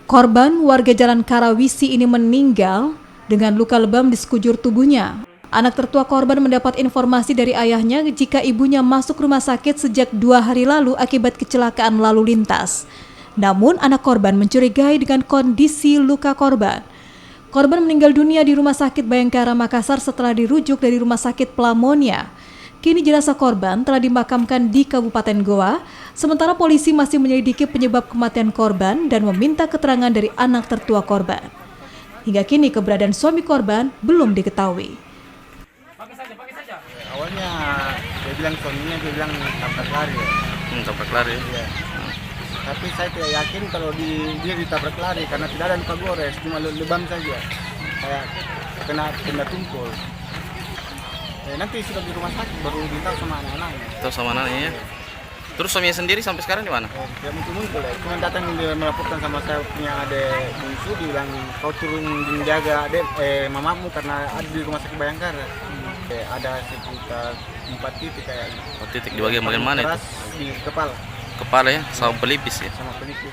Korban warga Jalan Karawisi ini meninggal dengan luka lebam di sekujur tubuhnya. Anak tertua korban mendapat informasi dari ayahnya jika ibunya masuk rumah sakit sejak 2 hari lalu akibat kecelakaan lalu lintas. Namun anak korban mencurigai dengan kondisi luka korban. Korban meninggal dunia di Rumah Sakit Bayangkara Makassar setelah dirujuk dari Rumah Sakit Plamonia. Kini jenazah korban telah dimakamkan di Kabupaten Goa, sementara polisi masih menyelidiki penyebab kematian korban dan meminta keterangan dari anak tertua korban. Hingga kini keberadaan suami korban belum diketahui. Awalnya dia bilang suaminya tabrak lari ya. Tabrak lari. Iya. Tapi saya tidak yakin kalau dia ditabrak lari karena tidak ada luka gores, cuma lebam saja. Kayak kena benda tumpul. Nanti sudah di rumah sakit baru minta sama anak-anaknya. Tahu sama anaknya ya. Terus suaminya sendiri sampai sekarang di mana? Dia muncul ya. Cuma datang dia melaporkan sama saya punya adik bungsu, bilang kau turun menjaga adik mamamu karena ada di Rumah Sakit Bayangkara. Ada sekitar 4 titik kayaknya. 4 titik di bagian mana itu? Di kepala. Kepala ya, sama pelipis ya. Sama pelipis.